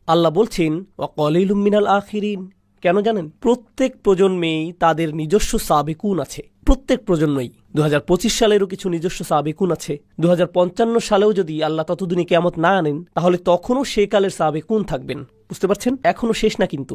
আল্লাহ বলছেন ওয়াকালিলুম মিনাল আখিরিন। কেন জানেন? প্রত্যেক প্রজন্মেই তাদের নিজস্ব সাবেকুন আছে। প্রত্যেক প্রজন্মই 2025 সালেরও কিছু নিজস্ব সাবেকুন আছে। 2055 সালেও যদি আল্লাহ ততদিনে কিয়ামত না আনেন, তাহলে তখনও সে কালের সাবেকুন থাকবেন। বুঝতে পারছেন? এখনো শেষ না কিন্তু।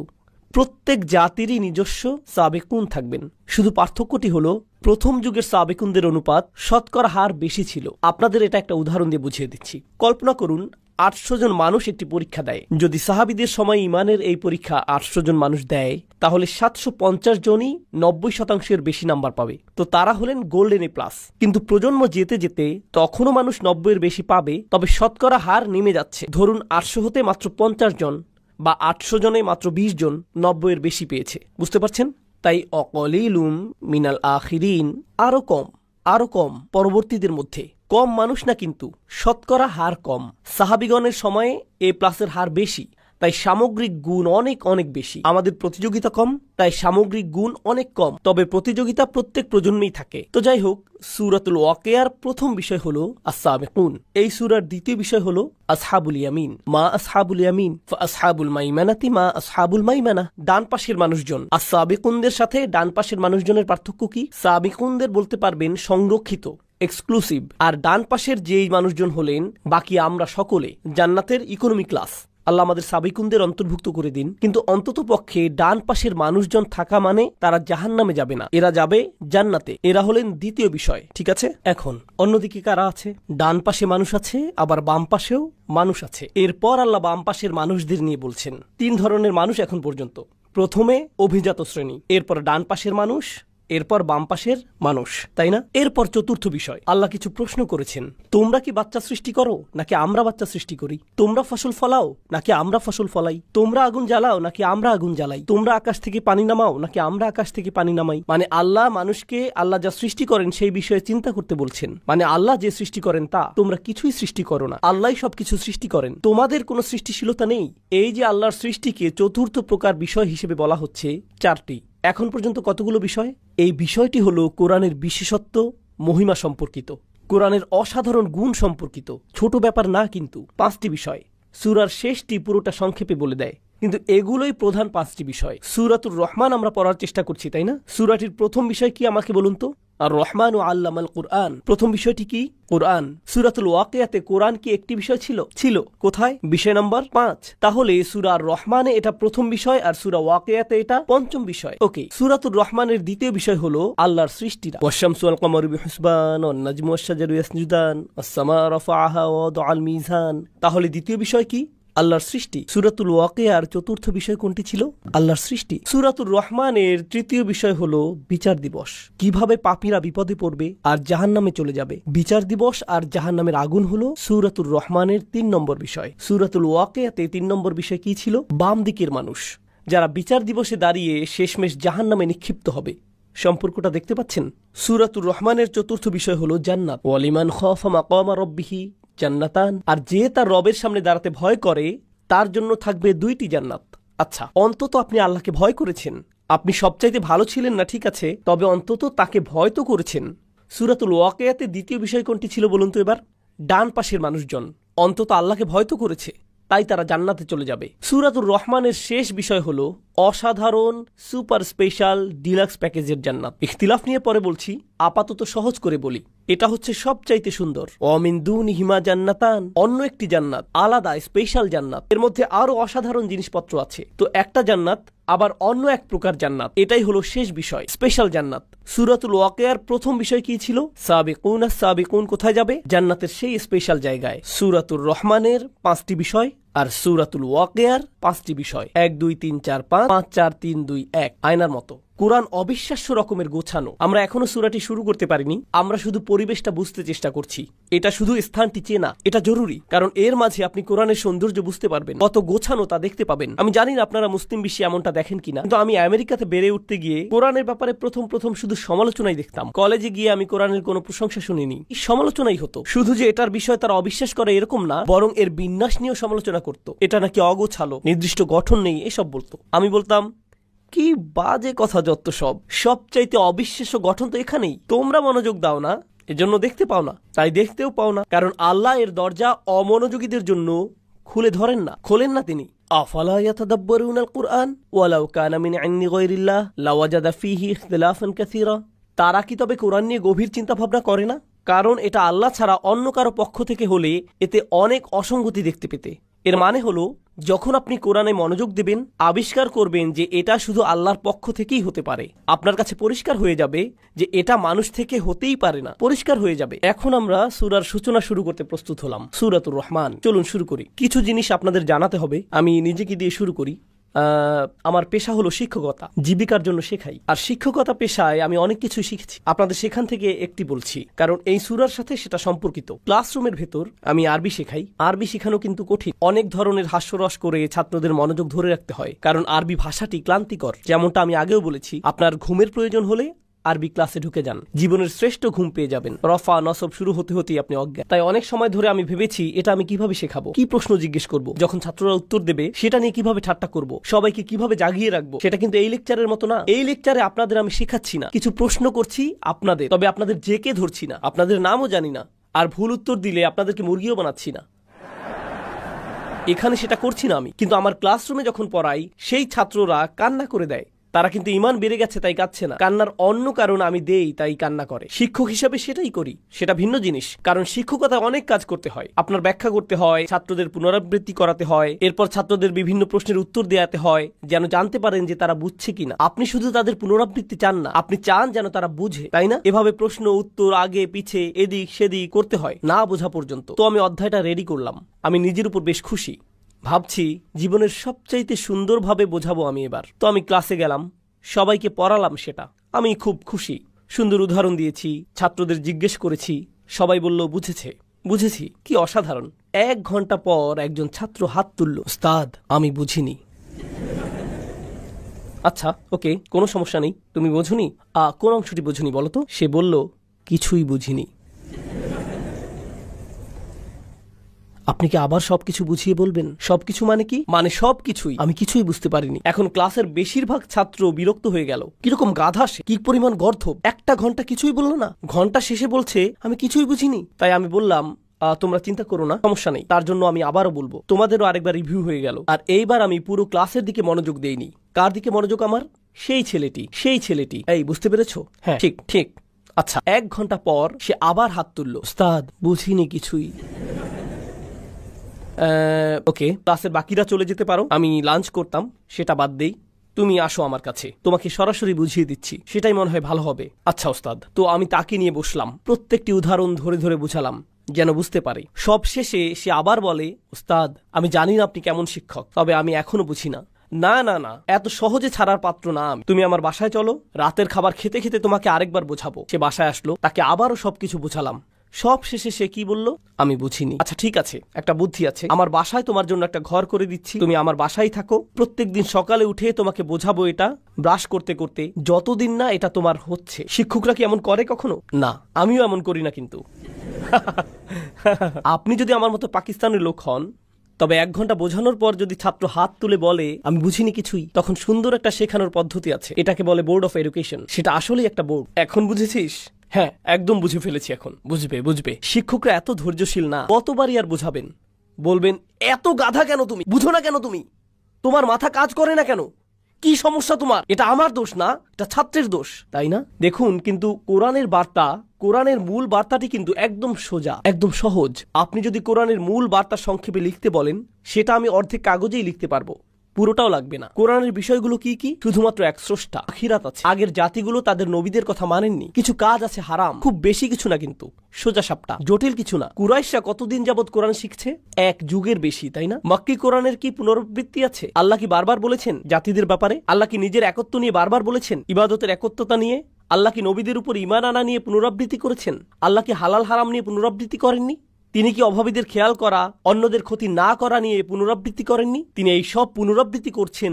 প্রত্যেক জাতিরই নিজস্ব সাবেকুন থাকবেন। শুধু পার্থক্যটি হলো প্রথম যুগের সাবেকুনদের অনুপাত শতকরা হার বেশি ছিল। আপনাদের এটা একটা উদাহরণ দিয়ে বুঝিয়ে দিচ্ছি। কল্পনা করুন 800 জন মানুষ একটি পরীক্ষা দেয়। যদি সাহাবীদের সময় ইমানের এই পরীক্ষা 800 জন মানুষ দেয়, তাহলে 750 জনই 90% বেশি নাম্বার পাবে। তো তারা হলেন গোল্ডেন এ প্লাস। কিন্তু প্রজন্ম যেতে যেতে তখনও মানুষ 90 বেশি পাবে, তবে শতকরা হার নেমে যাচ্ছে। ধরুন 800 হতে মাত্র 50 জন বা 800 জনে মাত্র 20 জন 90 বেশি পেয়েছে। বুঝতে পারছেন? তাই অকলিলুম মিনাল আখিরিন, আরো কম পরবর্তীদের মধ্যে। কম মানুষ না কিন্তু, শতকরা হার কম। সাহাবিগণের সময়ে এ প্লাসের হার বেশি, তাই সামগ্রিক গুণ অনেক অনেক বেশি। আমাদের প্রতিযোগিতা কম, তাই সামগ্রিক গুণ অনেক কম। তবে প্রতিযোগিতা প্রত্যেক প্রজন্মেই থাকে। তো যাই হোক, সূরাতুল ওয়াকিয়ার প্রথম বিষয় হলো আস-সাবিকুন। এই সূরার দ্বিতীয় বিষয় হলো আসহাবুল ইয়ামিন। মা আসহাবুল ইয়ামিন ফাসহাবুল মাইমানাতি মা আসহাবুল মাইমানা। ডান পাশের মানুষজন। আস-সাবিকুনদের সাথে ডান পাশের মানুষজনের পার্থক্য কি? সাবিকুনদের বলতে পারবেন সংরক্ষিত, এক্সক্লুসিভ। আর ডান পাশের যেই মানুষজন হলেন বাকি আমরা সকলে জান্নাতের ইকোনমি ক্লাস। আল্লাহ আমাদের সাবিকুনদের অন্তর্ভুক্ত করে দিন। কিন্তু অন্তত পক্ষে ডান পাশের মানুষজন থাকা মানে তারা জাহান্নামে যাবে না, এরা যাবে জান্নাতে। এরা হলেন দ্বিতীয় বিষয়। ঠিক আছে? এখন অন্যদিকে কারা আছে? ডান পাশে মানুষ আছে, আবার বাম পাশেও মানুষ আছে। এরপর আল্লাহ বাম পাশের মানুষদের নিয়ে বলছেন। 3 ধরনের মানুষ এখন পর্যন্ত। প্রথমে অভিজাত শ্রেণী, এরপর ডান পাশের মানুষ, এরপর বাম পাশের মানুষ, তাই না? এরপর চতুর্থ বিষয়, আল্লাহ কিছু প্রশ্ন করেছেন। তোমরা কি বাচ্চা সৃষ্টি করো নাকি আমরা বাচ্চা সৃষ্টি করি? তোমরা ফসল ফলাও নাকি আমরা ফসল ফলাই? তোমরা আগুন জ্বালাও নাকি আমরা আগুন জ্বালাই? তোমরা আকাশ থেকে পানি নামাও নাকি আমরা আকাশ থেকে পানি নামাই? মানে আল্লাহ মানুষকে আল্লাহ যা সৃষ্টি করেন সেই বিষয়ে চিন্তা করতে বলছেন। মানে আল্লাহ যে সৃষ্টি করেন তা তোমরা কিছুই সৃষ্টি করো না, আল্লাহই সবকিছু সৃষ্টি করেন, তোমাদের কোনো সৃষ্টিশীলতা নেই। এই যে আল্লাহর সৃষ্টিকে চতুর্থ প্রকার বিষয় হিসেবে বলা হচ্ছে 4টি। এখন পর্যন্ত কতগুলো বিষয়? এই বিষয়টি হলো কোরআনের বিশেষত্ব, মহিমা সম্পর্কিত, কোরআনের অসাধারণ গুণ সম্পর্কিত। ছোট ব্যাপার না কিন্তু। 5টি বিষয়। সূরার শেষটি পুরোটা সংক্ষেপে বলে দেয়, কিন্তু এগুলোই প্রধান 5টি বিষয়। সূরাতুর রহমান আমরা পড়ার চেষ্টা করছি, তাই না? সূরাটির প্রথম বিষয় কি আমাকে বলুন তো? আর রহমান ও আল্লামাল কুরআন। প্রথম বিষয়টি কি? কোরআন। সূরাতুল ওয়াকিয়াতে কোরআন কি একটি বিষয় ছিল? কোথায়? বিষয় নাম্বার 5। তাহলে সূরা রহমানে এটা প্রথম বিষয়, আর সূরা ওয়াকিয়াতে এটা পঞ্চম বিষয়। ওকে, সূরাতুর রহমানের দ্বিতীয় বিষয় হলো আল্লাহর সৃষ্টিরা। ওয়াশ-শামসু ওয়াল কামারু বিহুসবান ওয়ান নাজমু ওয়াশ-শাজারু ইয়াসজুদান ওয়াস-সামা রাফাআহা ওয়া ওয়াদাআল মিজান। তাহলে দ্বিতীয় বিষয় কি? আল্লাহর সৃষ্টি। সূরাতুল ওয়াকিয়ার চতুর্থ বিষয় কোনটি ছিল? আল্লাহর সৃষ্টি। সূরাতুর রহমানের তৃতীয় বিষয় হলো বিচার দিবস। কিভাবে পাপীরা বিপদে পড়বে আর জাহান্নামে চলে যাবে। বিচার দিবস আর জাহান্নামের আগুন হলো সূরাতুর রহমানের 3 নম্বর বিষয়। সূরাতুল ওয়াকিয়াতে 3 নম্বর বিষয় কি ছিল? বাম দিকের মানুষ, যারা বিচার দিবসে দাঁড়িয়ে শেষমেশ জাহান্নামে নিক্ষিপ্ত হবে। সম্পর্কটা দেখতে পাচ্ছেন? সূরাতুর রহমানের চতুর্থ বিষয় হলো জান্নাত। ওয়ালিমান খাফা মাকামা রাব্বিহি জান্নাতান। আর যে তার রবের সামনে দাঁড়াতে ভয় করে তার জন্য থাকবে 2টি জান্নাত। আচ্ছা, অন্তত আপনি আল্লাহকে ভয় করেছেন। আপনি সবচাইতে ভালো ছিলেন না, ঠিক আছে, তবে অন্তত তাকে ভয় তো করেছেন। সূরাতুল ওয়াকিয়াতে দ্বিতীয় বিষয় কোনটি ছিল বলুন তো এবার? ডান পাশের মানুষজন অন্তত আল্লাহকে ভয় তো করেছে, তাই তারা জান্নাতে চলে যাবে। সূরাতুর রহমানের শেষ বিষয় হলো অসাধারণ সুপার স্পেশাল ডিলাক্স প্যাকেজের জান্নাত। ইখতিলাফ নিয়ে পরে বলছি, আপাতত সহজ করে বলি, এটা হচ্ছে সবচাইতে সুন্দর। ওয়ামিন দুনিহিমা জান্নাতান, অন্য একটি জান্নাত, আলাদা স্পেশাল জান্নাত। এর মধ্যে আরো অসাধারণ জিনিসপত্র আছে। তো একটা জান্নাত আবার অন্য এক প্রকার জান্নাত, এটাই হলো শেষ বিষয়, স্পেশাল জান্নাত। সূরাতুল ওয়াকিয়ার প্রথম বিষয় কি ছিল? সাবিকুন। সাবিকুন কোথায় যাবে? জান্নাতের সেই স্পেশাল জায়গায়। সূরাতুর রহমানের 5টি বিষয় আর সূরাতুল ওয়াকিয়ার 5টি বিষয়। 1 2 3 4 5 5 4 3 2 1, আয়নার মতো। কোরআন অবিশ্বাস্য রকমের গোছানো। আমরা এখনো সূরাটি শুরু করতে পারিনি, আমরা শুধু পরিবেশটা বুঝতে চেষ্টা করছি। এটা শুধু স্থানটি চেনা, এটা জরুরি, কারণ এর মাঝে আপনি কোরআনের সৌন্দর্য বুঝতে পারবেন, কত গোছানো তা দেখতে পাবেন। আমি জানি না আপনারা মুসলিম বিশ্বে এমনটা দেখেন কিনা, কিন্তু আমি আমেরিকাতে বেড়ে উঠতে গিয়ে কোরআনের ব্যাপারে প্রথম শুধু সমালোচনাই দেখতাম। কলেজে গিয়ে আমি কোরআনের কোনো প্রশংসা শুনিনি, সমালোচনাই হতো। শুধু যে এটার বিষয় তারা অবিশ্বাস করে এরকম না, বরং এর বিন্যাস নিয়েও সমালোচনা করত। এটা নাকি অগোছালো, নির্দিষ্ট গঠন নেই, এসব বলতো। আমি বলতাম, কি বাজে কথা যত সব, সবচাইতে অবিশ্বাস্য গঠন তো এখানেই। তোমরা মনোযোগ দাও না, এজন্য দেখতে পাও না, তাই দেখতেও পাও না। কারণ আল্লাহ এর দরজা অমনোযোগীদের জন্য খুলে ধরেন না, খোলেন না তিনি। আফালা ইয়াতাদাব্বারুনাল কুরআন ওয়ালাউ কানা মিন ইনদি গায়রিল্লাহ লাওয়াজাদা ফীহি ইখতিলাফান কাসীরা। তারা কি তবে কোরআন নিয়ে গভীর চিন্তা ভাবনা করে না? কারণ এটা আল্লাহ ছাড়া অন্য কারো পক্ষ থেকে হলে এতে অনেক অসঙ্গতি দেখতে পেতে। এর মানে হলো, যখন আপনি কোরআনে মনোযোগ দেবেন, আবিষ্কার করবেন যে এটা শুধু আল্লাহর পক্ষ থেকেই হতে পারে, আপনার কাছে পরিষ্কার হয়ে যাবে যে এটা মানুষ থেকে হতেই পারে না, পরিষ্কার হয়ে যাবে। এখন আমরা সূরার সূচনা শুরু করতে প্রস্তুত হলাম, সূরাতুর রহমান। চলুন শুরু করি। কিছু জিনিস আপনাদের জানাতে হবে। আমি নিজেকে দিয়ে শুরু করি। আমার পেশা হলো শিক্ষকতা, জীবিকার জন্য শেখাই। আর শিক্ষকতা পেশায় আমি অনেক কিছুই শিখেছি, আপনাদের সেখান থেকে একটি বলছি, কারণ এই সূরার সাথে সেটা সম্পর্কিত। ক্লাসরুমের ভেতর আমি আরবি শেখাই। আরবি শেখানো কিন্তু কঠিন, অনেক ধরনের হাস্যরস করে ছাত্রদের মনোযোগ ধরে রাখতে হয়, কারণ আরবি ভাষাটি ক্লান্তিকর। যেমনটা আমি আগেও বলেছি, আপনার ঘুমের প্রয়োজন হলে আরবি ক্লাসে ঢুকে যান, জীবনের শ্রেষ্ঠ ঘুম পেয়ে যাবেন। রফা নসব শুরু হতে হতেই আপনি অজ্ঞান। তাই অনেক সময় ধরে আমি ভেবেছি এটা আমি কিভাবে শেখাবো, কি প্রশ্ন জিজ্ঞেস করব, যখন ছাত্ররা উত্তর দেবে সেটা নিয়ে কিভাবে ঠাট্টা করব, সবাইকে কিভাবে জাগিয়ে রাখবো। সেটা কিন্তু এই লেকচারের মতো না। এই লেকচারে আপনাদের আমি শেখাচ্ছি না, কিছু প্রশ্ন করছি আপনাদের, তবে আপনাদের জেকে ধরছি না, আপনাদের নামও জানি না, আর ভুল উত্তর দিলে আপনাদেরকে মুরগিও বানাচ্ছি না। এখানে সেটা করছি না আমি, কিন্তু আমার ক্লাসরুমে যখন পড়াই সেই ছাত্ররা কান্না করে দেয়। তারা কিন্তু ঈমান বেড়ে গেছে তাই কাঁদছে না, কান্নার অন্য কারণ আমি দেই তাই কান্না করে। শিক্ষক হিসেবে সেটাই করি, সেটা ভিন্ন জিনিস। কারণ শিক্ষকতায় অনেক কাজ করতে হয়, আপনার ব্যাখ্যা করতে হয়, ছাত্রদের পুনরাবৃত্তি করাতে হয়, এরপর ছাত্রদের বিভিন্ন প্রশ্নের উত্তর দেওয়াতে হয় যেন জানতে পারেন যে তারা বুঝছে কিনা। আপনি শুধু তাদের পুনরাবৃত্তি চান না, আপনি চান যেন তারা বুঝে, তাই না? এভাবে প্রশ্ন উত্তর আগে পিছে এদিক সেদিক করতে হয় না বোঝা পর্যন্ত। তো আমি অধ্যায়টা রেডি করলাম, আমি নিজের উপর বেশ খুশি। ভাবছি জীবনের সবচাইতে সুন্দরভাবে বোঝাবো আমি এবার। তো আমি ক্লাসে গেলাম, সবাইকে পড়ালাম, সেটা আমি খুব খুশি। সুন্দর উদাহরণ দিয়েছি, ছাত্রদের জিজ্ঞেস করেছি, সবাই বলল বুঝেছে। বুঝেছি, কি অসাধারণ। 1 ঘন্টা পর একজন ছাত্র হাত তুলল, উস্তাদ আমি বুঝিনি। আচ্ছা ওকে, কোনো সমস্যা নেই, তুমি বোঝনি? কোন অংশটি বুঝনি বলো তো? সে বলল কিছুই বুঝিনি। আপনি কি আবার সবকিছু বুঝিয়ে বলবেন? সবকিছু মানে কি? মানে সবকিছুই। আমি কিছুই বুঝতে পারিনি। এখন ক্লাসের বেশিরভাগ ছাত্র বিরক্ত হয়ে গেল। কিরকম গাধা সে, কি পরিমাণ গর্ধব, 1 ঘন্টা কিছুই বললো না, ঘন্টা শেষে বলছে আমি কিছুই বুঝিনি। তাই আমি বললাম তোমরা চিন্তা করো না, সমস্যা নেই, তার জন্য আমি আবারও বলবো, তোমাদেরও আরেকবার রিভিউ হয়ে গেল। আর এইবার আমি পুরো ক্লাসের দিকে মনোযোগ দেইনি। কার দিকে মনোযোগ আমার? সেই ছেলেটি। এই বুঝতে পেরেছো? হ্যাঁ ঠিক। আচ্ছা 1 ঘন্টা পর সে আবার হাত তুলল, উস্তাদ বুঝিনি কিছুই। ওকে, ক্লাসের বাকিরা চলে যেতে পারো, আমি লাঞ্চ করতাম, সেটা বাদ দেই। তুমি আসো আমার কাছে, তোমাকে সরাসরি বুঝিয়ে দিচ্ছি, সেটাই মনে হয় ভালো হবে। আচ্ছা ওস্তাদ। তো আমি তাকে নিয়ে বসলাম, প্রত্যেকটি উদাহরণ ধরে ধরে বুঝালাম যেন বুঝতে পারে। সব শেষে সে আবার বলে, উস্তাদ আমি জানি না আপনি কেমন শিক্ষক, তবে আমি এখনো বুঝি না। না, এত সহজে ছাড়ার পাত্র না আমি। তুমি আমার বাসায় চলো, রাতের খাবার খেতে খেতে তোমাকে আরেকবার বোঝাবো। সে বাসায় আসলো, তাকে আবারও সবকিছু বোঝালাম। সব শেষে সে কি বলল? আমি বুঝিনি। আচ্ছা ঠিক আছে, একটা বুদ্ধি আছে, আমার বাসায় তোমার জন্য একটা ঘর করে দিচ্ছি, তুমি আমার বাসায় থাকো, প্রত্যেকদিন সকালে উঠে তোমাকে বোঝাবো এটা, ব্রাশ করতে করতে, যতদিন না এটা তোমার হচ্ছে। শিক্ষকরা কি এমন করে কখনো? না, আমিও এমন করি না। কিন্তু আপনি যদি আমার মতো পাকিস্তানের লোক হন, তবে 1 ঘন্টা বোঝানোর পর যদি ছাত্র হাত তুলে বলে আমি বুঝিনি কিছুই, তখন সুন্দর একটা শেখানোর পদ্ধতি আছে, এটাকে বলে বোর্ড অফ এডুকেশন। সেটা আসলেই একটা বোর্ড। এখন বুঝেছিস? হ্যাঁ একদম বুঝে ফেলেছি। এখন বুঝবে। শিক্ষকরা এত ধৈর্যশীল না, কতবারই আর বোঝাবেন? বলবেন এত গাধা কেন তুমি, বুঝো না কেন তুমি, তোমার মাথা কাজ করে না কেন, কি সমস্যা তোমার? এটা আমার দোষ না, এটা ছাত্রের দোষ, তাই না? দেখুন, কিন্তু কোরআনের বার্তা, কোরআনের মূল বার্তাটি কিন্তু একদম সোজা, একদম সহজ। আপনি যদি কোরআনের মূল বার্তা সংক্ষেপে লিখতে বলেন, সেটা আমি অর্ধেক কাগজেই লিখতে পারবো, পুরোটাও লাগবে না। কোরআনের বিষয়গুলো কি? শুধুমাত্র এক স্রষ্টা, আখিরাত আছে, আগের জাতিগুলো তাদের নবীদের কথা মানেননি, কিছু কাজ আছে হারাম, খুব বেশি কিছু না, কিন্তু সোজা সাপটা, জটিল কিছু না। কুরাইশরা কতদিন যাবত কোরআন শিখছে? 1 যুগের বেশি, তাই না? মক্কি কোরআনের কি পুনরাবৃত্তি আছে? আল্লাহ কি বারবার বলেছেন জাতিদের ব্যাপারে? আল্লাহ কি নিজের একত্ব নিয়ে বারবার বলেছেন? ইবাদতের একত্বতা নিয়ে? আল্লাহ কি নবীদের উপর ঈমান আনা নিয়ে পুনরাবৃত্তি করেছেন? আল্লাহ কি হালাল হারাম নিয়ে পুনরাবৃত্তি করেননি? তিনি কি অভাবীদের খেয়াল করা, অন্যদের ক্ষতি না করা নিয়ে পুনরাবৃত্তি করেননি? তিনি এই সব পুনরাবৃত্তি করছেন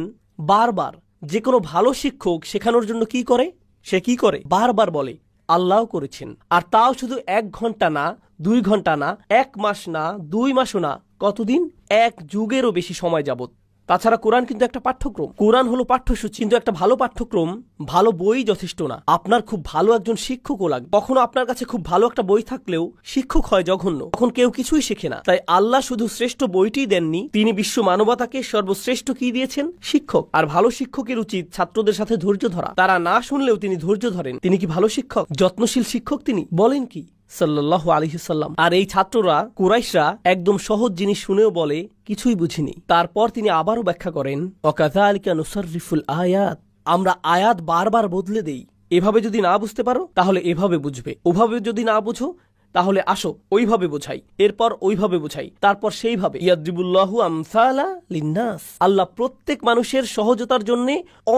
বারবার। যে কোনো ভালো শিক্ষক শেখানোর জন্য কি করে? সে কি করে? বারবার বলে আল্লাহ করেছেন। আর তাও শুধু 1 ঘন্টা না, 2 ঘন্টা না, 1 মাস না, 2 মাসও না, কতদিন? 1 যুগেরও বেশি সময় যাবত। তাছাড়া কোরআন কিন্তু একটা পাঠ্যক্রম, কোরআন হলো পাঠ্যসূচি, কিন্তু একটা ভালো পাঠ্যক্রম, ভালো বই যথেষ্ট না, আপনার খুব ভালো একজন শিক্ষকও লাগবে। কখনো আপনার কাছে খুব ভালো একটা বই থাকলেও শিক্ষক হয় জঘন্য, তখন কেউ কিছুই শেখে না। তাই আল্লাহ শুধু শ্রেষ্ঠ বইটিই দেননি, তিনি বিশ্ব মানবতাকে সর্বশ্রেষ্ঠ কি দিয়েছেন? শিক্ষক। আর ভালো শিক্ষকের উচিত ছাত্রদের সাথে ধৈর্য ধরা। তারা না শুনলেও তিনি ধৈর্য ধরেন। তিনি কি ভালো শিক্ষক? যত্নশীল শিক্ষক তিনি? বলেন কি সাল্লাল্লাহু আলাইহি সাল্লাম। আর এই ছাত্ররা, কুরাইশরা একদম সহজ জিনিস শুনেও বলে কিছুই বুঝিনি। তারপর তিনি আবারও ব্যাখ্যা করেন, ওয়াকাযালিকা নুসাররিফুল আয়াত, আমরা আয়াত বারবার বদলে দেই। এভাবে যদি না বুঝতে পারো তাহলে এভাবে বুঝবে, ওভাবে যদি না বুঝো তাহলে আসো ওইভাবে বোঝাই, এরপর ওইভাবে বোঝাই, তারপর সেইভাবে। ইয়াদরিবুল্লাহু আমসালা লিন্নাস, আল্লাহ প্রত্যেক মানুষের সহজতার জন্য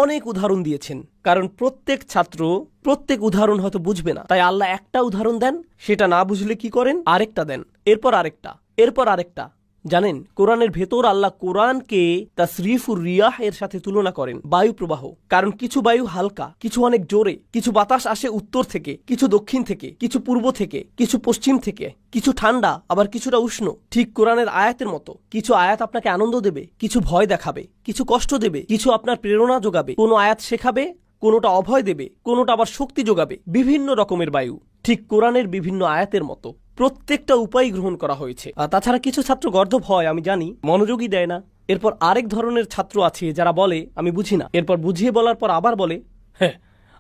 অনেক উদাহরণ দিয়েছেন, কারণ প্রত্যেক ছাত্র প্রত্যেক উদাহরণ হয়তো বুঝবে না। তাই আল্লাহ একটা উদাহরণ দেন, সেটা না বুঝলে কি করেন? আরেকটা দেন, এরপর আরেকটা, এরপর আরেকটা। জানেন কোরআনের ভেতর আল্লাহ কোরআনকে তাসরিফুর রিয়াহ এর সাথে তুলনা করেন, বায়ু প্রবাহ। কারণ কিছু বায়ু হালকা, কিছু অনেক জোরে, কিছু বাতাস আসে উত্তর থেকে, কিছু দক্ষিণ থেকে, কিছু পূর্ব থেকে, কিছু পশ্চিম থেকে, কিছু ঠান্ডা আবার কিছুটা উষ্ণ। ঠিক কোরআনের আয়াতের মতো, কিছু আয়াত আপনাকে আনন্দ দেবে, কিছু ভয় দেখাবে, কিছু কষ্ট দেবে, কিছু আপনার প্রেরণা যোগাবে, কোনো আয়াত শেখাবে, কোনোটা অভয় দেবে, কোনোটা আবার শক্তি যোগাবে। বিভিন্ন রকমের বায়ু ঠিক কোরআনের বিভিন্ন আয়াতের মতো প্রত্যেকটা উপায় গ্রহণ করা হয়েছে। আর তাছাড়া কিছু ছাত্র গর্দভ হয়, আমি জানি, মনোযোগই দেয় না। এরপর আরেক ধরনের ছাত্র আছে যারা বলে আমি বুঝি না, এরপর বুঝিয়ে বলার পর আবার বলে হ্যাঁ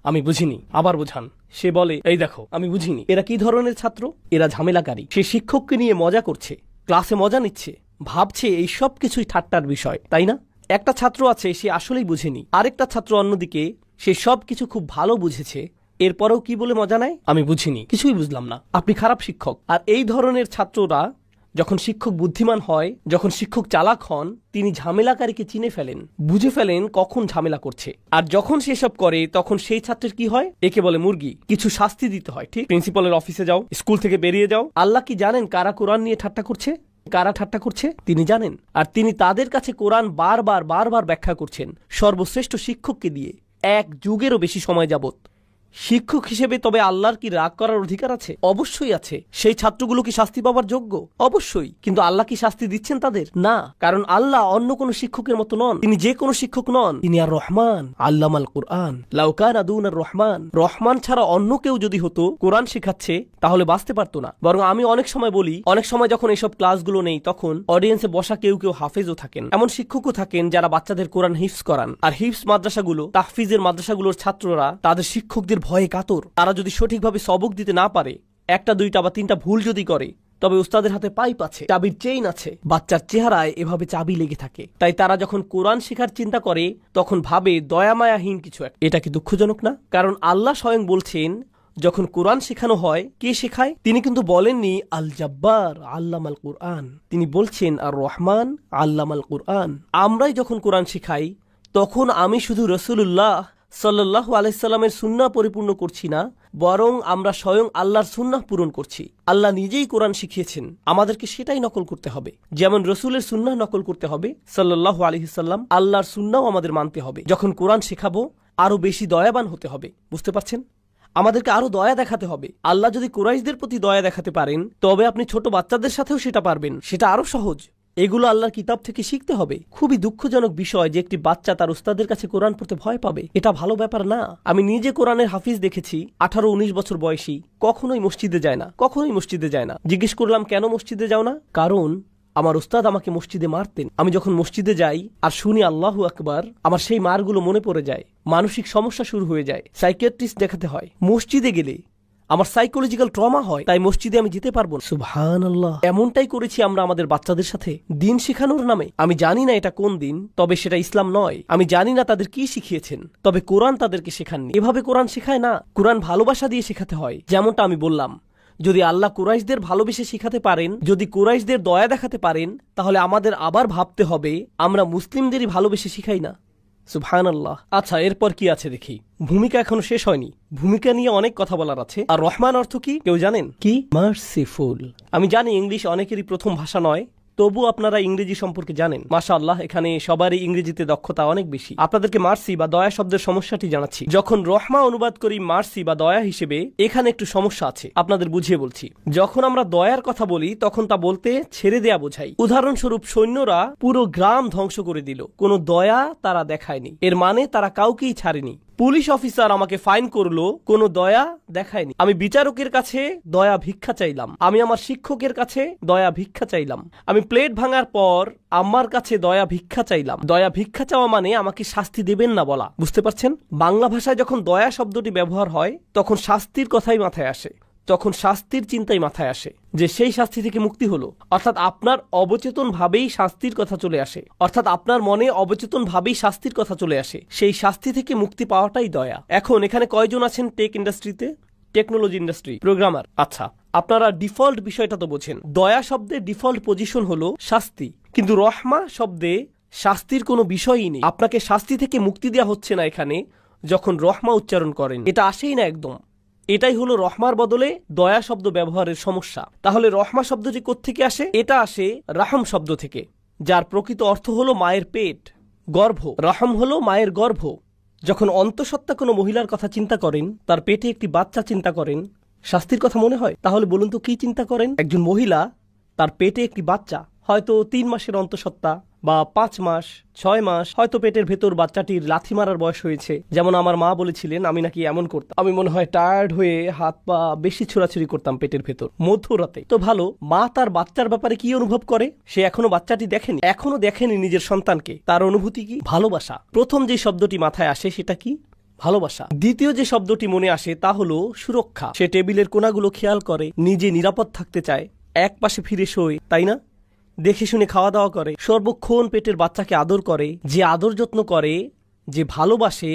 আমি বুঝিনি, আবার বোঝান। সে বলে এই দেখো আমি বুঝিনি। এরা কি ধরনের ছাত্র? এরা ঝামেলাকারী। সে শিক্ষককে নিয়ে মজা করছে, ক্লাসে মজা নিচ্ছে, ভাবছে এই সব কিছুই ঠাট্টার বিষয়, তাই না? একটা ছাত্র আছে সে আসলেই বুঝেনি, আরেকটা ছাত্র অন্যদিকে সে সব কিছু খুব ভালো বুঝেছে, এরপরেও কি বলে মজা নেয়? আমি বুঝিনি, কিছুই বুঝলাম না, আপনি খারাপ শিক্ষক। আর এই ধরনের ছাত্ররা যখন শিক্ষক বুদ্ধিমান হয়, যখন শিক্ষক চালাক হন, তিনি ঝামেলাকারীকে চিনে ফেলেন, বুঝে ফেলেন কখন ঝামেলা করছে। আর যখন সেসব করে তখন সেই ছাত্রের কি হয়? একে বলে মুরগি। কিছু শাস্তি দিতে হয়, ঠিক প্রিন্সিপালের অফিসে যাও, স্কুল থেকে বেরিয়ে যাও। আল্লাহ কি জানেন কারা কোরআন নিয়ে ঠাট্টা করছে, কারা ঠাট্টা করছে? তিনি জানেন। আর তিনি তাদের কাছে কোরআন বারবার বারবার ব্যাখ্যা করছেন সর্বশ্রেষ্ঠ শিক্ষককে দিয়ে, এক যুগেরও বেশি সময় যাবত। শিক্ষক হিসেবে তবে আল্লাহর কি রাগ করার অধিকার আছে? অবশ্যই আছে। সেই ছাত্রগুলো কি শাস্তি পাওয়ার যোগ্য? অবশ্যই। কিন্তু আল্লাহ কি শাস্তি দিচ্ছেন তাদের? না, কারণ আল্লাহ অন্য কোন শিক্ষকের মতো নন, তিনি যে কোনো শিক্ষক নন, তিনি আর রহমান, আল্লামাল কুরআন। লাউ কানা দুনার রহমান, রহমান ছাড়া অন্য কেউ যদি হতো কোরআন শেখাচ্ছে তাহলে বাঁচতে পারতো না। বরং আমি অনেক সময় বলি, অনেক সময় যখন এইসব ক্লাসগুলো নেই তখন অডিয়েন্সে বসা কেউ কেউ হাফেজও থাকেন, এমন শিক্ষকও থাকেন যারা বাচ্চাদের কোরআন হিফজ করান। আর হিফজ মাদ্রাসাগুলো, তাহফিজের মাদ্রাসাগুলোর ছাত্ররা তাদের শিক্ষকদের ভয়ে কাতর। তারা যদি সঠিকভাবে সবক দিতে না পারে, একটা দুইটা বা তিনটা ভুল যদি করে, তবে উস্তাদের হাতে পাইপ আছে, চাবির চেইন আছে, বাচ্চার চেহারায় এভাবে চাবি লেগে থাকে। তাই তারা যখন কোরআন শেখার চিন্তা করে তখন ভাবে দয়ামায়াহীন কিছু একটা। এটা কি দুঃখজনক না? কারণ আল্লাহ স্বয়ং বলছেন যখন কোরআন শেখানো হয়, কে শেখায়? তিনি কিন্তু বলেননি আল জাব্বার আল্লামাল কুরআন, তিনি বলছেন আর রহমান আল্লামাল কুরআন। আমরাই যখন কোরআন শেখাই তখন আমি শুধু রাসূলুল্লাহ সাল্লাল্লাহু আলাইহি সাল্লামের সুন্নাহ পরিপূর্ণ করছি না, বরং আমরা স্বয়ং আল্লাহর সুন্নাহ পূরণ করছি। আল্লাহ নিজেই কোরআন শিখিয়েছেন, আমাদেরকে সেটাই নকল করতে হবে। যেমন রসুলের সুন্নাহ নকল করতে হবে সাল্লাল্লাহু আলাইহি সাল্লাম, আল্লাহর সুন্নাহও আমাদের মানতে হবে। যখন কোরআন শেখাবো আরো বেশি দয়াবান হতে হবে। বুঝতে পারছেন? আমাদেরকে আরো দয়া দেখাতে হবে। আল্লাহ যদি কুরাইশদের প্রতি দয়া দেখাতে পারেন, তবে আপনি ছোট বাচ্চাদের সাথেও সেটা পারবেন। সেটা আরো সহজ। এগুলো আল্লাহর কিতাব থেকে শিখতে হবে। খুবই দুঃখজনক বিষয় যে একটি বাচ্চা তার উস্তাদের কাছে কোরআন পড়তে ভয় পাবে। এটা ভালো ব্যাপার না। আমি নিজে কোরআনের হাফিজ দেখেছি, 18-19 বছর বয়সী, কখনোই মসজিদে যায় না, কখনোই মসজিদে যায় না। জিজ্ঞেস করলাম কেন মসজিদে যাও না? কারণ আমার উস্তাদ আমাকে মসজিদে মারতেন। আমি যখন মসজিদে যাই আর শুনি আল্লাহু আকবার, আমার সেই মারগুলো মনে পড়ে যায়, মানসিক সমস্যা শুরু হয়ে যায়, সাইকিয়াট্রিস্ট দেখাতে হয়। মসজিদে গেলে আমার সাইকোলজিক্যাল ট্রমা হয়, তাই মসজিদে আমি যেতে পারবো না। সুবহানাল্লাহ। এমনটাই করেছি আমরা আমাদের বাচ্চাদের সাথে দিন শেখানোর নামে। আমি জানি না এটা কোন দিন, তবে সেটা ইসলাম নয়। আমি জানি না তাদের কি শিখিয়েছেন, তবে কোরআন তাদেরকে শেখাননি। এভাবে কোরআন শেখায় না, কোরআন ভালোবাসা দিয়ে শেখাতে হয়। যেমনটা আমি বললাম, যদি আল্লাহ কুরাইশদের ভালোবেসে শেখাতে পারেন, যদি কুরাইশদের দয়া দেখাতে পারেন, তাহলে আমাদের আবার ভাবতে হবে আমরা মুসলিমদেরই ভালোবেসে শিখাই না। সুবহানাল্লাহ। আচ্ছা, এরপর কি আছে দেখি। ভূমিকা এখনো শেষ হয়নি, ভূমিকা নিয়ে অনেক কথা বলার আছে। আর রহমান অর্থ কি কেউ জানেন? কি? মার্সিফুল। আমি জানি ইংলিশ অনেকেরই প্রথম ভাষা নয়, তবু আপনারা ইংরেজি সম্পর্কে জানেন। মাশাআল্লাহ, এখানে সবারই ইংরেজিতে দক্ষতা অনেক বেশি। আপনাদেরকে মার্সি বা দয়া শব্দের সমস্যাটি জানাচ্ছি। যখন রহমা অনুবাদ করি মার্সি বা দয়া হিসেবে, এখানে একটু সমস্যা আছে, আপনাদের বুঝিয়ে বলছি। যখন আমরা দয়ার কথা বলি তখন তা বলতে ছেড়ে দেয়া বোঝাই। উদাহরণস্বরূপ, সৈন্যরা পুরো গ্রাম ধ্বংস করে দিল, কোনো দয়া তারা দেখায়নি, এর মানে তারা কাউকেই ছাড়েনি। পুলিশ অফিসার আমাকে ফাইন করলো, কোনো দয়া দেখায়নি। আমি বিচারকের কাছে দয়া ভিক্ষা চাইলাম, আমি আমার শিক্ষকের কাছে দয়া ভিক্ষা চাইলাম। আমি প্লেট ভাঙার পর আমার কাছে দয়া ভিক্ষা চাইলাম। দয়া ভিক্ষা চাওয়া মানে আমাকে শাস্তি দেবেন না বলা, বুঝতে পারছেন? বাংলা ভাষায় যখন দয়া শব্দটি ব্যবহার হয় তখন শাস্তির কথাই মাথায় আসে, তখন শাস্তির চিন্তাই মাথায় আসে, যে সেই শাস্তি থেকে মুক্তি হলো। অর্থাৎ আপনার অবচেতন ভাবেই শাস্তির কথা চলে আসে, অর্থাৎ আপনার মনে অবচেতন ভাবেই শাস্তির কথা চলে আসে। সেই শাস্তি থেকে মুক্তি পাওয়াটাই দয়া। এখন এখানে কয়জন আছেন টেক ইন্ডাস্ট্রিতে, টেকনোলজি ইন্ডাস্ট্রি, প্রোগ্রামার? আচ্ছা, আপনারা ডিফল্ট বিষয়টা তো বোঝেন। দয়া শব্দের ডিফল্ট পজিশন হলো শাস্তি, কিন্তু রহমা শব্দে শাস্তির কোনো বিষয়ই নেই। আপনাকে শাস্তি থেকে মুক্তি দেওয়া হচ্ছে না এখানে যখন রহমা উচ্চারণ করেন, এটা আসেই না একদম। এটাই হলো রহমার বদলে দয়া শব্দ ব্যবহারের সমস্যা। তাহলে রহমা শব্দটি কোত্থেকে আসে? এটা আসে রাহম শব্দ থেকে, যার প্রকৃত অর্থ হলো মায়ের পেট, গর্ভ। রাহম হলো মায়ের গর্ভ। যখন অন্তঃসত্ত্বা কোনো মহিলার কথা চিন্তা করেন, তার পেটে একটি বাচ্চা চিন্তা করেন, শাস্তির কথা মনে হয়? তাহলে বলুন তো কি চিন্তা করেন? একজন মহিলা, তার পেটে একটি বাচ্চা, হয়তো 3 মাসের অন্তঃসত্ত্বা বা 5 মাস, 6 মাস, হয়তো পেটের ভেতর বাচ্চাটির লাথি মারার বয়স হয়েছে। যেমন আমার মা বলেছিলেন, আমি নাকি এমন করতাম, আমি মনে হয় টায়ার্ড হয়ে হাত পা বেশি ছোড়াছুড়ি করতাম পেটের ভেতর মধ্যরাতে। তো ভালো, মা তার বাচ্চার ব্যাপারে কি অনুভব করে? সে এখনো বাচ্চাটি দেখেনি, এখনো দেখেনি নিজের সন্তানকে। তার অনুভূতি কি? ভালোবাসা। প্রথম যে শব্দটি মাথায় আসে সেটা কি? ভালোবাসা। দ্বিতীয় যে শব্দটি মনে আসে তা হলো সুরক্ষা। সে টেবিলের কোণাগুলো খেয়াল করে, নিজে নিরাপদ থাকতে চায়, এক পাশে ফিরে শোয়, তাই না? দেখে শুনে খাওয়া দাওয়া করে, সর্বক্ষণ পেটের বাচ্চাকে আদর করে। যে আদর যত্ন করে, যে ভালোবাসে,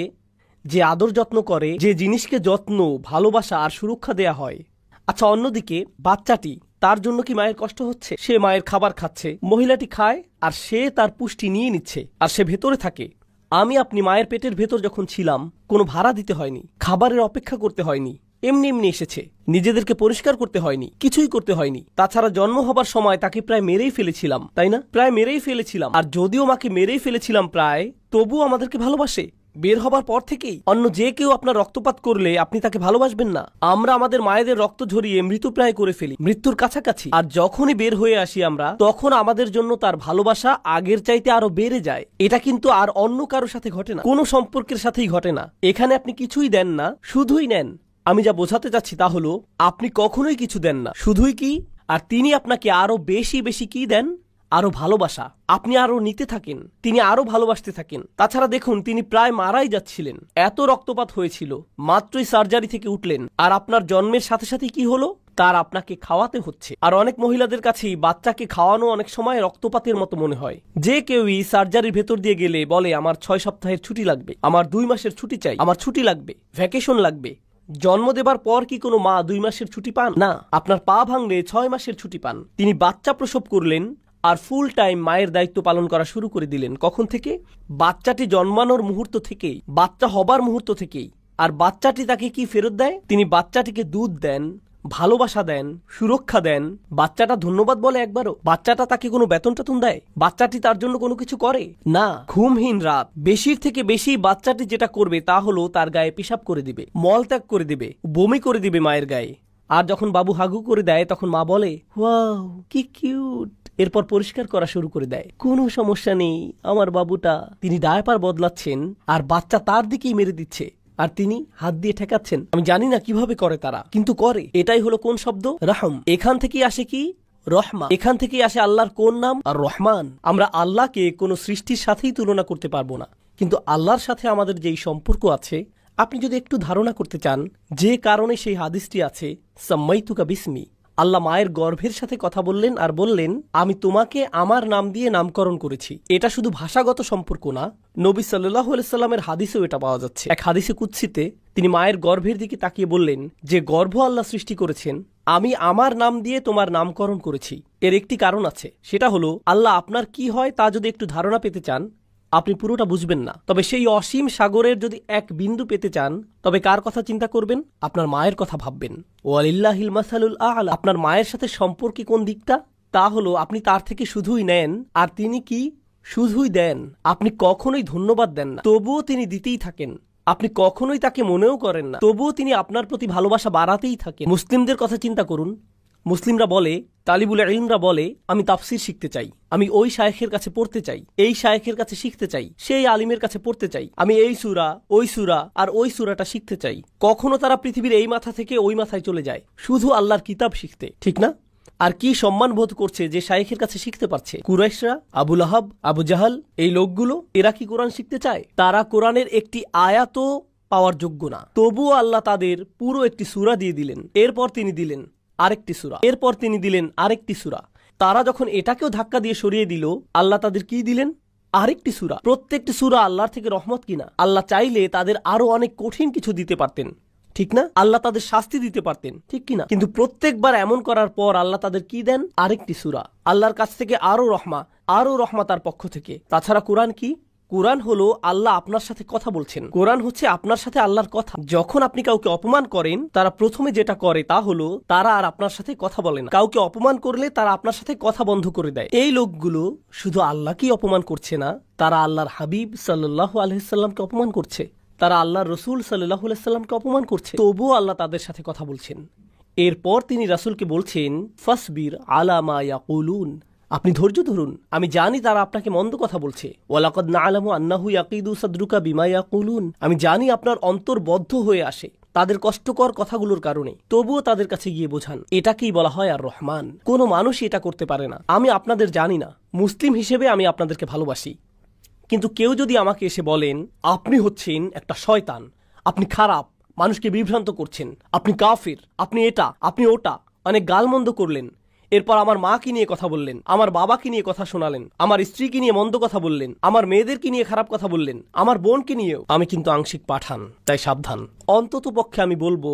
যে আদর যত্ন করে, যে জিনিসকে যত্ন, ভালোবাসা আর সুরক্ষা দেয়া হয়। আচ্ছা, অন্যদিকে বাচ্চাটি, তার জন্য কি মায়ের কষ্ট হচ্ছে? সে মায়ের খাবার খাচ্ছে, মহিলাটি খায় আর সে তার পুষ্টি নিয়ে নিচ্ছে, আর সে ভেতরে থাকে। আমি আপনি মায়ের পেটের ভেতর যখন ছিলাম, কোনো ভাড়া দিতে হয়নি, খাবারের অপেক্ষা করতে হয়নি, এমনি এমনি এসেছে, নিজেদেরকে পরিষ্কার করতে হয়নি, কিছুই করতে হয়নি। তাছাড়া জন্ম হবার সময় তাকে প্রায় মেরেই ফেলেছিলাম, তাই না? প্রায় মেরেই ফেলেছিলাম। আর যদিও মাকে মেরেই ফেলেছিলাম প্রায়, তবুও আমাদেরকে ভালোবাসে। বের হবার পর থেকেই অন্য যে কেউ আপনার রক্তপাত করলে আপনি তাকে ভালোবাসবেন না। আমরা আমাদের মায়েদের রক্ত ঝরিয়ে মৃতপ্রায় করে ফেলি, মৃত্যুর কাছাকাছি। আর যখনই বের হয়ে আসি আমরা, তখন আমাদের জন্য তার ভালোবাসা আগের চাইতে আরো বেড়ে যায়। এটা কিন্তু আর অন্য কারোর সাথে ঘটে না, কোনো সম্পর্কের সাথেই ঘটে না। এখানে আপনি কিছুই দেন না, শুধুই নেন। আমি যা বোঝাতে চাচ্ছি তা হলো, আপনি কখনোই কিছু দেন না, শুধুই কি, আর তিনি আপনাকে আরো বেশি বেশি কি দেন? আরো ভালোবাসা। আপনি আরো নিতে থাকেন, তিনি আরো ভালোবাসতে থাকেন। তাছাড়া দেখুন, তিনি প্রায় মারাই যাচ্ছিলেন, এত রক্তপাত হয়েছিল, মাত্রই সার্জারি থেকে উঠলেন, আর আপনার জন্মের সাথে সাথে কি হলো? তার আপনাকে খাওয়াতে হচ্ছে। আর অনেক মহিলাদের কাছেই বাচ্চাকে খাওয়ানো অনেক সময় রক্তপাতের মতো মনে হয়। যে কেউই সার্জারির ভেতর দিয়ে গেলে বলে, আমার 6 সপ্তাহের ছুটি লাগবে, আমার 2 মাসের ছুটি চাই, আমার ছুটি লাগবে, ভ্যাকেশন লাগবে। জন্ম দেবার পর কি কোনো মা 2 মাসের ছুটি পান? না। আপনার পা ভাঙলে 6 মাসের ছুটি পান। তিনি বাচ্চা প্রসব করলেন আর ফুল টাইম মায়ের দায়িত্ব পালন করা শুরু করে দিলেন। কখন থেকে? বাচ্চাটি জন্মানোর মুহূর্ত থেকেই, বাচ্চা হবার মুহূর্ত থেকেই। আর বাচ্চাটি তাকে কি ফেরত দেয়? তিনি বাচ্চাটিকে দুধ দেন, ভালোবাসা দেন, সুরক্ষা দেন। বাচ্চাটা ধন্যবাদ বলে একবারও? বাচ্চাটা তাকে কোনো বেতন টেতন দেয়? বাচ্চাটি তার জন্য কোনো কিছু করে না। ঘুমহীন রাত। বেশির থেকে বেশি বাচ্চাটি যেটা করবে তা হলো তার গায়ে পেশাব করে দিবে, মলত্যাগ করে দিবে, বমি করে দিবে মায়ের গায়ে। আর যখন বাবু হাগু করে দেয় তখন মা বলে, ওয়াও কি কিউট, এরপর পরিষ্কার করা শুরু করে দেয়। কোনো সমস্যা নেই, আমার বাবুটা। তিনি ডায়াপার বদলাচ্ছেন আর বাচ্চা তার দিকেই মেরে দিচ্ছে, আর তিনি হাত দিয়ে ঠেকাচ্ছেন। আমি জানি না কিভাবে করে তারা, কিন্তু করে। এটাই হলো কোন শব্দ? রাহম। এখান থেকেই আসে কি? রহমা। এখান থেকেই আসে আল্লাহর কোন নাম? আর রহমান। আমরা আল্লাহকে কোনো সৃষ্টির সাথেই তুলনা করতে পারবো না, কিন্তু আল্লাহর সাথে আমাদের যেই সম্পর্ক আছে, আপনি যদি একটু ধারণা করতে চান, যে কারণে সেই হাদিসটি আছে, সাম্মাইতুকা বিসমি, আল্লাহ মায়ের গর্ভের সাথে কথা বললেন আর বললেন, আমি তোমাকে আমার নাম দিয়ে নামকরণ করেছি। এটা শুধু ভাষাগত সম্পর্ক না, নবী সাল্লাল্লাহু আলাইহি সাল্লামের হাদিসেও এটা পাওয়া যাচ্ছে। এক হাদিসে কুদসিতে তিনি মায়ের গর্ভের দিকে তাকিয়ে বললেন, যে গর্ভ আল্লাহ সৃষ্টি করেছেন, আমি আমার নাম দিয়ে তোমার নামকরণ করেছি। এর একটি কারণ আছে, সেটা হলো আল্লাহ আপনার কি হয় তা যদি একটু ধারণা পেতে চান, আপনি পুরোটা বুঝবেন না। তবে সেই অসীম সাগরের যদি এক বিন্দু পেতে চান, তবে কার কথা চিন্তা করবেন? আপনার মায়ের কথা ভাববেন। ওয়ালিল্লাহিল মাসালুল আ'লা। আপনার মায়ের সাথে সম্পর্কে কোন দিকটা? তা হলো আপনি তার থেকে শুধুই নেন আর তিনি কি শুধুই দেন। আপনি কখনোই ধন্যবাদ দেন না, তবুও তিনি দিতেই থাকেন। আপনি কখনোই তাকে মনেও করেন না, তবুও তিনি আপনার প্রতি ভালোবাসা বাড়াতেই থাকেন। মুসলিমদের কথা চিন্তা করুন। মুসলিমরা বলে, তালিবুল ইলমরা বলে, আমি তাফসির শিখতে চাই, আমি ওই শায়েখের কাছে পড়তে চাই, এই শায়েখের কাছে শিখতে চাই, সেই আলিমের কাছে পড়তে চাই, আমি এই সূরা ওই সূরা আর ওই সূরাটা শিখতে চাই। কখনো তারা পৃথিবীর এই মাথা থেকে ওই মাথায় চলে যায় শুধু আল্লাহর কিতাব শিখতে, ঠিক না? আর কি সম্মান বোধ করছে যে শায়েখের কাছে শিখতে পারছে। কুরাইশরা, আবু লাহাব, আবু জাহাল, এই লোকগুলো, এরা কি কোরআন শিখতে চায়? তারা কোরআনের একটি আয়াতও পাওয়ার যোগ্য না, তবুও আল্লাহ তাদের পুরো একটি সূরা দিয়ে দিলেন। এরপর তিনি দিলেন আরেকটি সূরা, এরপর তিনি দিলেন আরেকটি সূরা। তারা যখন এটাকেও ধাক্কা দিয়ে সরিয়ে দিল, আল্লাহ তাদের কি দিলেন? আরেকটি সূরা। প্রত্যেকটি সূরা আল্লাহর থেকে রহমত কিনা। আল্লাহ চাইলে তাদের আরো অনেক কঠিন কিছু দিতে পারতেন, ঠিক না? আল্লাহ তাদের শাস্তি দিতে পারতেন, ঠিক কিনা? কিন্তু প্রত্যেকবার এমন করার পর আল্লাহ তাদের কি দেন? আরেকটি সূরা। আল্লাহর কাছ থেকে আরো রহমা তার পক্ষ থেকে। তাছাড়া কোরআন কি? কোরআন হলো আল্লাহ আপনার সাথে কথা বলছেন। কোরআন হচ্ছে আপনার সাথে আল্লাহর কথা। যখন আপনি কাউকে অপমান করেন, তারা প্রথমে যেটা করে তা হলো তারা আর আপনার সাথে কথা বলে না। কাউকে অপমান করলে তারা আপনার সাথে কথা বন্ধ করে দেয়। এই লোকগুলো শুধু আল্লাহকেই অপমান করছে না, তারা আল্লাহর হাবিব সাল্লাল্লাহু আলাইহি সাল্লামকে অপমান করছে, তারা আল্লাহর রসুল সাল্লাল্লাহু আলাইহি সাল্লামকে অপমান করছে, তবুও আল্লাহ তাদের সাথে কথা বলছেন। এরপর তিনি রাসূলকে বলছেন, ফাসবির আলা মা ইয়াকুলুন, আপনি ধৈর্য ধরুন, আমি জানি তারা আপনাকে মন্দ কথা বলছে। ওয়ালাকাদ না'লামু আন্নাহু ইয়াকিদু সাদরুকা বিমা ইয়াকুলুন, আমি জানি আপনার অন্তর বদ্ধ হয়ে আসে তাদের কষ্টকর কথাগুলোর কারণে, তবুও তাদের কাছে গিয়ে বোঝান। এটাকেই বলা হয় আর রহমান। কোনো মানুষই এটা করতে পারে না। আমি আপনাদের জানি না, মুসলিম হিসেবে আমি আপনাদেরকে ভালোবাসি, কিন্তু কেউ যদি আমাকে এসে বলেন আপনি হচ্ছেন একটা শয়তান, আপনি খারাপ, মানুষকে বিভ্রান্ত করছেন, আপনি কাফির, আপনি এটা, আপনি ওটা, অনেক গালমন্দ করলেন, এরপর আমার মাকে নিয়ে কথা বললেন, আমার বাবাকে নিয়ে কথা শোনালেন, আমার স্ত্রীকে নিয়ে মন্দ কথা বললেন, আমার মেয়েদেরকে নিয়ে খারাপ কথা বললেন, আমার বোনকে নিয়েও, আমি কিন্তু আংশিক পাঠান, তাই সাবধান। অন্তত পক্ষে আমি বলবো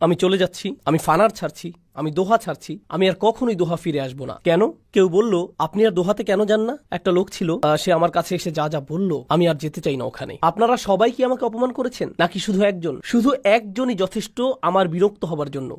আমি চলে যাচ্ছি, আমি ফানার ছাড়ছি, আমি দোহা ছাড়ছি, আমি আর কখনোই দোহা ফিরে আসবো না। কেন? কেউ বলল আপনি আর দোহাতে কেন যান না? একটা লোক ছিল, সে আমার কাছে এসে যা যা বলল, আমি আর যেতে চাই না ওখানে। আপনারা সবাই কি আমাকে অপমান করেছেন নাকি শুধু একজন? শুধু একজনই যথেষ্ট আমার বিরক্ত হবার জন্য।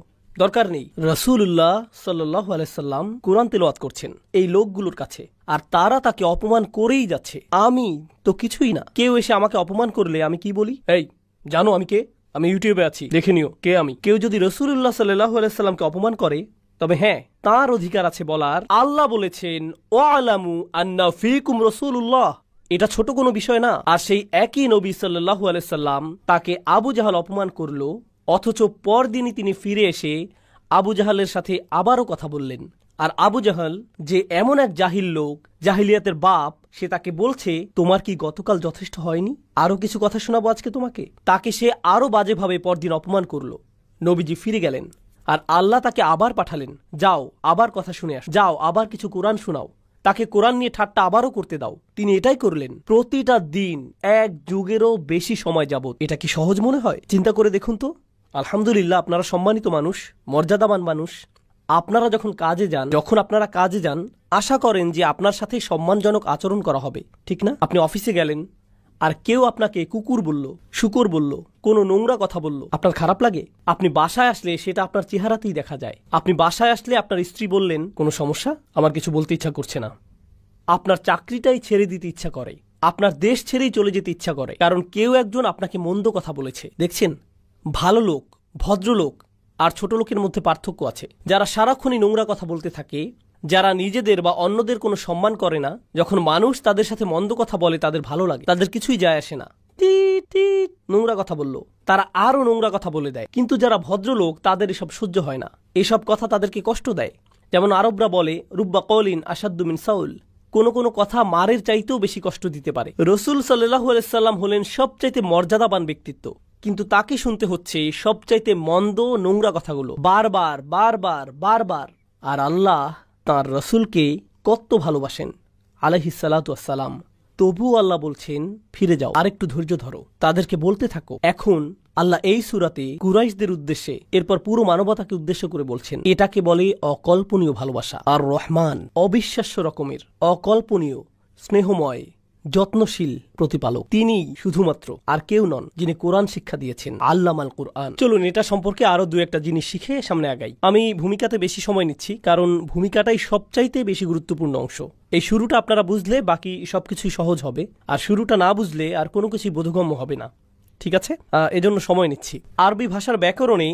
দরকার নেই। রাসূলুল্লাহ সাল্লাল্লাহু আলাইহি সাল্লাম কোরআন তেলাওয়াত করছেন এই লোকগুলোর কাছে, আর তারা তাকে অপমান করেই যাচ্ছে। আমি তো কিছুই না। কেউ এসে আমাকে অপমান করলে আমি কি বলি? এই জানো আমি কে? আমি ইউটিউবে আছি, দেখে নিও কে আমি। কেউ যদি রাসূলুল্লাহ সাল্লাল্লাহু আলাইহি সাল্লামকে অপমান করে, তবে হ্যাঁ, তার অধিকার আছে বলার, আল্লাহ বলেছেন ওয়ালামু আন্না ফীকুম রাসূলুল্লাহ। এটা ছোট কোনো বিষয় না। আর সেই একই নবী সাল্লাল্লাহু আলাইহি সাল্লাম তাকে আবু জাহাল অপমান করলো, অথচ পরদিনই তিনি ফিরে এসে আবু জাহালের সাথে আবারও কথা বললেন। আর আবু জাহাল যে এমন এক জাহিল লোক, জাহিলিয়াতের বাপ, সে তাকে বলছে তোমার কি গতকাল যথেষ্ট হয়নি? আরো কিছু কথা শোনাবো আজকে তোমাকে। তাকে সে আরো বাজেভাবে পরদিন অপমান করলো। নবীজি ফিরে গেলেন আর আল্লাহ তাকে আবার পাঠালেন, যাও আবার কথা শুনে আস, যাও আবার কিছু কোরআন শোনাও, তাকে কোরআন নিয়ে ঠাট্টা আবারও করতে দাও। তিনি এটাই করলেন প্রতিটা দিন, এক যুগেরও বেশি সময় যাবত। এটা কি সহজ মনে হয়? চিন্তা করে দেখুন তো। আলহামদুলিল্লাহ, আপনারা সম্মানিত মানুষ, মর্যাদাবান মানুষ। আপনারা যখন আপনারা কাজে যান, আশা করেন যে আপনার সাথে সম্মানজনক আচরণ করা হবে, ঠিক না? আপনি অফিসে গেলেন আর কেউ আপনাকে কুকুর বলল, শুকর বলল, কোনো নোংরা কথা বলল, আপনার খারাপ লাগে? আপনি বাসায় আসলে সেটা আপনার চেহারাতেই দেখা যায়। আপনি বাসায় আসলে আপনার স্ত্রী বললেন কোনো সমস্যা, আমার কিছু বলতে ইচ্ছা করছে না। আপনার চাকরিটাই ছেড়ে দিতে ইচ্ছা করে, আপনার দেশ ছেড়েই চলে যেতে ইচ্ছা করে, কারণ কেউ একজন আপনাকে মন্দ কথা বলেছে। দেখছেন, ভালো লোক, ভদ্রলোক আর ছোট লোকের মধ্যে পার্থক্য আছে। যারা সারাক্ষণই নোংরা কথা বলতে থাকে, যারা নিজেদের বা অন্যদের কোনো সম্মান করে না, যখন মানুষ তাদের সাথে মন্দ কথা বলে তাদের ভালো লাগে, তাদের কিছুই যায় আসে না। নোংরা কথা বললো, তারা আরো নোংরা কথা বলে দেয়। কিন্তু যারা ভদ্রলোক, তাদের এসব সহ্য হয় না, এসব কথা তাদেরকে কষ্ট দেয়। যেমন আরবরা বলে, রুব্বা কওলিন আশাদ্দু মিন সাউল, কোনো কোনো কথা মারের চাইতেও বেশি কষ্ট দিতে পারে। রাসূল সাল্লাল্লাহু আলাইহি সাল্লাম হলেন সবচাইতে মর্যাদাবান ব্যক্তিত্ব, কিন্তু তাকে শুনতে হচ্ছে সবচাইতে মন্দ নোংরা কথাগুলো বারবার বারবার বারবার। আর আল্লাহ তাঁর রাসূলকে কত ভালোবাসেন আলাইহিস সালাতু ওয়াস সালাম, তবুও আল্লাহ বলছেন ফিরে যাও, আরেকটু ধৈর্য ধরো, তাদেরকে বলতে থাকো। এখন আল্লাহ এই সূরাতে কুরাইশদের উদ্দেশ্যে, এরপর পুরো মানবতাকে উদ্দেশ্য করে বলছেন, এটাকে বলে অকল্পনীয় ভালোবাসা। আর রহমান অবিশ্বাস্য রকমের, অকল্পনীয়, স্নেহময়, যত্নশীল প্রতিপালক, তিনি শুধুমাত্র, আর কেউ নন, যিনি কোরআন শিক্ষা দিয়েছেন, আল্লামাল কোরআন। চলুন এটা সম্পর্কে আরো দু একটা জিনিস শিখে সামনে আগাই। আমি ভূমিকাতে বেশি সময় নিচ্ছি, কারণ ভূমিকাটাই সবচাইতে বেশি গুরুত্বপূর্ণ অংশ। এই শুরুটা আপনারা বুঝলে বাকি সবকিছুই সহজ হবে, আর শুরুটা না বুঝলে আর কোনো কিছুই বোধগম্য হবে না। ঠিক আছে, এজন্য সময় নিচ্ছি। আরবি ভাষার ব্যাকরণে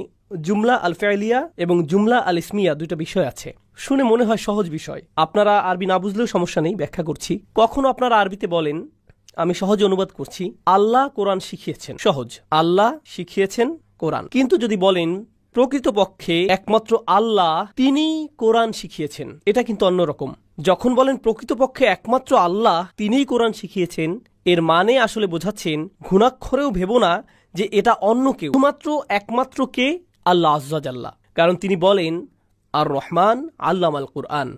জুমলা আল ফেলিয়া এবং জুমলা আল ইসমিয়া দুইটা বিষয় আছে। শুনে মনে হয় সহজ বিষয়, আপনারা আরবি না বুঝলেও সমস্যা নেই, ব্যাখ্যা করছি। কখনো আপনারা আরবিতে বলেন, আমি সহজে অনুবাদ করছি, আল্লাহ কোরআন শিখিয়েছেন, সহজ, আল্লাহ শিখিয়েছেন কোরআন। কিন্তু যদি বলেন প্রকৃতপক্ষে একমাত্র আল্লাহ তিনি কোরআন শিখিয়েছেন, এটা কিন্তু অন্যরকম। যখন বলেন প্রকৃতপক্ষে একমাত্র আল্লাহ তিনিই কোরআন শিখিয়েছেন, এর মানে আসলে বোঝাচ্ছেন ঘুণাক্ষরেও ভেবো না যে এটা অন্য কেউ, শুধুমাত্র একমাত্র কে? আল্লাহ আজ্জা জাল্লা। কারণ তিনি বলেন আর রহমান আল্লামাল কোরআন।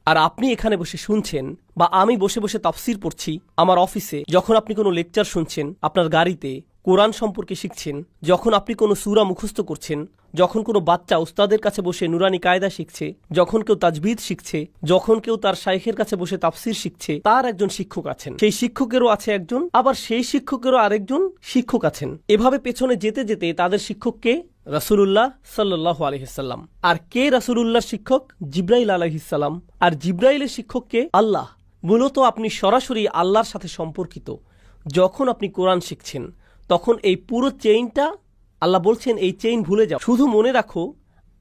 আর আপনি এখানে বসে শুনছেন, বা আমি বসে বসে তাফসির পড়ছি আমার অফিসে, যখন আপনি কোনো লেকচার শুনছেন, আপনার গাড়িতে কোরআন সম্পর্কে শিখছেন, যখন আপনি কোনো সূরা মুখস্থ করছেন, যখন কোনো বাচ্চা উস্তাদের কাছে বসে নুরানি কায়দা শিখছে, যখন কেউ তাজবিদ শিখছে, যখন কেউ তার শাইখের কাছে বসে তাফসির শিখছে, তার একজন শিক্ষক আছেন, সেই শিক্ষকেরও আছে একজন, আবার সেই শিক্ষকেরও আরেকজন শিক্ষক আছেন। এভাবে পেছনে যেতে যেতে তাদের শিক্ষককে রাসূলুল্লাহ সাল্লাল্লাহু আলাইহি ওয়াসাল্লাম। আর কে রাসূলুল্লাহর শিক্ষক? জিবরাইল আলাইহিস সালাম। আর জিবরাইলের শিক্ষককে আল্লাহ। মূলত আপনি সরাসরি আল্লাহর সাথে সম্পর্কিত। যখন আপনি কোরআন শিখছেন, তখন এই পুরো চেইনটা, আল্লাহ বলছেন এই চেইন ভুলে যাও, শুধু মনে রাখো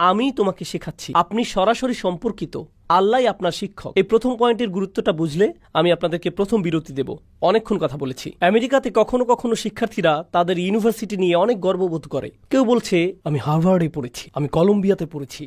আমি তোমাকে শেখাচ্ছি। আপনি সরাসরি সম্পর্কিত, আল্লাহই আপনার শিক্ষক। এই প্রথম পয়েন্টের গুরুত্বটা বুঝলে আমি আপনাদেরকে প্রথম বিরতি দেব। অনেকক্ষণ কথা বলেছি। আমেরিকাতে কখনো কখনো শিক্ষার্থীরা তাদের ইউনিভার্সিটি নিয়ে অনেক গর্ববোধ করে। কেউ বলছে আমি হার্ভার্ডে পড়েছি, আমি কলম্বিয়াতে পড়েছি,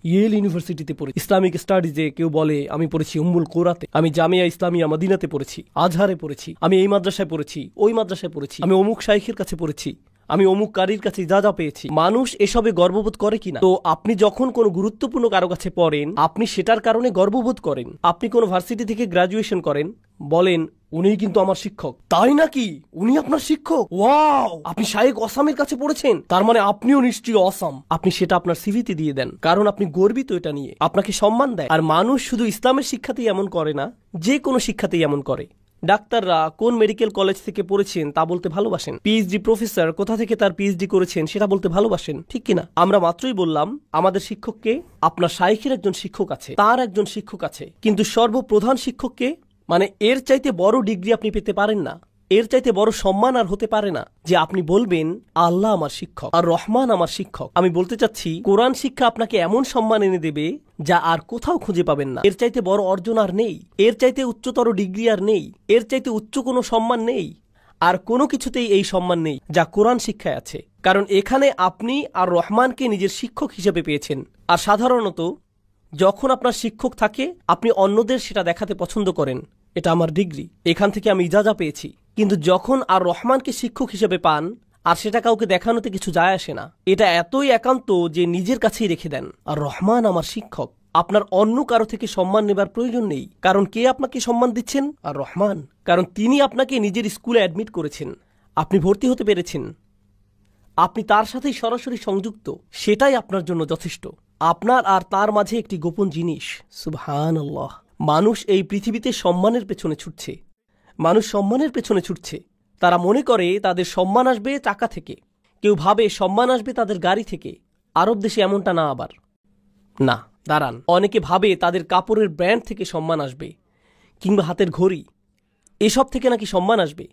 ইয়েল ইউনিভার্সিটিতে পড়েছি, ইসলামিক স্টাডিজে কেউ বলে আমি পড়েছি উম্মুল কোরাতে, আমি জামিয়া ইসলামিয়া মদিনাতে পড়েছি, আজহারে পড়েছি, আমি এই মাদ্রাসায় পড়েছি, ওই মাদ্রাসায় পড়েছি, আমি অমুক শাইখের কাছে পড়েছি, আমি অমুক কারীর কাছে যা যা পেয়েছি। মানুষ এসবে গর্ববোধ করে কিনা? তো আপনি যখন কোনো গুরুত্বপূর্ণ কারো কাছে পড়েন, আপনি সেটার কারণে গর্ববোধ করেন। আপনি কোনো ভার্সিটি থেকে গ্রাজুয়েশন করেন, বলেন উনিই কিন্তু আমার শিক্ষক। তাই নাকি? উনি আপনার শিক্ষক? ওয়াও! আপনি শায়েখ অসামের কাছে পড়েছেন, তার মানে আপনিও নিশ্চয়ই অসাম। আপনি সেটা আপনার সিভিতে দিয়ে দেন, কারণ আপনি গর্বিত এটা নিয়ে, আপনাকে সম্মান দেয়। আর মানুষ শুধু ইসলামের শিক্ষাতেই এমন করে না, যে কোনো শিক্ষাতেই এমন করে। ডাক্তাররা কোন মেডিকেল কলেজ থেকে পড়েছেন তা বলতে ভালোবাসেন। পিএইচডি প্রফেসর কোথা থেকে তার পিএইচডি করেছেন সেটা বলতে ভালোবাসেন, ঠিক কিনা? আমরা মাত্রই বললাম আমাদের শিক্ষককে, আপনার শাইখের একজন শিক্ষক আছে, তার একজন শিক্ষক আছে, কিন্তু সর্বপ্রধান শিক্ষককে, মানে এর চাইতে বড় ডিগ্রি আপনি পেতে পারেন না, এর চাইতে বড় সম্মান আর হতে পারে না যে আপনি বলবেন আল্লাহ আমার শিক্ষক আর রহমান আমার শিক্ষক। আমি বলতে চাচ্ছি কোরআন শিক্ষা আপনাকে এমন সম্মান এনে দেবে যা আর কোথাও খুঁজে পাবেন না। এর চাইতে বড় অর্জন আর নেই, এর চাইতে উচ্চতর ডিগ্রি আর নেই, এর চাইতে উচ্চ কোনো সম্মান নেই, আর কোনো কিছুতেই এই সম্মান নেই যা কোরআন শিক্ষায় আছে। কারণ এখানে আপনি আর রহমানকে নিজের শিক্ষক হিসেবে পেয়েছেন। আর সাধারণত যখন আপনার শিক্ষক থাকে, আপনি অন্যদের সেটা দেখাতে পছন্দ করেন, এটা আমার ডিগ্রি, এখান থেকে আমি ইজাজা পেয়েছি। কিন্তু যখন আর রহমানকে শিক্ষক হিসেবে পান, আর সেটা কাউকে দেখানোতে কিছু যায় আসে না, এটা এতই একান্ত যে নিজের কাছেই রেখে দেন, আর রহমান আমার শিক্ষক। আপনার অন্য কারো থেকে সম্মান নেবার প্রয়োজন নেই, কারণ কে আপনাকে সম্মান দিচ্ছেন? আর রহমান। কারণ তিনি আপনাকে নিজের স্কুলে অ্যাডমিট করেছেন, আপনি ভর্তি হতে পেরেছেন, আপনি তার সাথেই সরাসরি সংযুক্ত, সেটাই আপনার জন্য যথেষ্ট। আপনার আর তার মাঝে একটি গোপন জিনিস, সুবহানাল্লাহ। মানুষ এই পৃথিবীতে সম্মানের পেছনে ছুটছে, মানুষ সম্মানের পেছনে ছুটছে। তারা মনে করে তাদের সম্মান আসবে টাকা থেকে, কেউ ভাবে সম্মান আসবে তাদের গাড়ি থেকে। আরব দেশে এমনটা না, আবার না, দাঁড়ান, অনেকে ভাবে তাদের কাপড়ের ব্র্যান্ড থেকে সম্মান আসবে, কিংবা হাতের ঘড়ি, এসব থেকে নাকি সম্মান আসবে।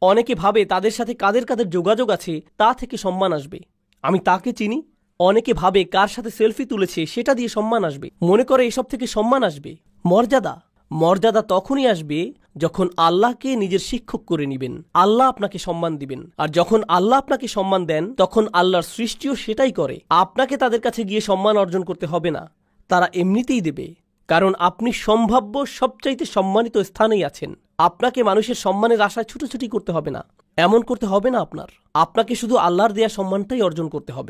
অনেকে ভাবে তাদের সাথে কাদের কাদের যোগাযোগ আছে তা থেকে সম্মান আসবে, আমি তাকে চিনি। অনেকে ভাবে কার সাথে সেলফি তুলেছে সেটা দিয়ে সম্মান আসবে, মনে করে এসব থেকে সম্মান আসবে। মর্যাদা, মর্যাদা তখনই আসবে যখন আল্লাহকে নিজের শিক্ষক করে নিবেন, আল্লাহ আপনাকে সম্মান দিবেন। আর যখন আল্লাহ আপনাকে সম্মান দেন, তখন আল্লাহর সৃষ্টিও সেটাই করে। আপনাকে তাদের কাছে গিয়ে সম্মান অর্জন করতে হবে না, তারা এমনিতেই দেবে, কারণ আপনি সম্ভাব্য সবচাইতে সম্মানিত স্থানেই আছেন। আপনাকে মানুষের সম্মানের আশায় ছুটোছুটি করতে হবে না, এমন করতে হবে না। আপনাকে শুধু আল্লাহর দেয়া সম্মানটাই অর্জন করতে হবে।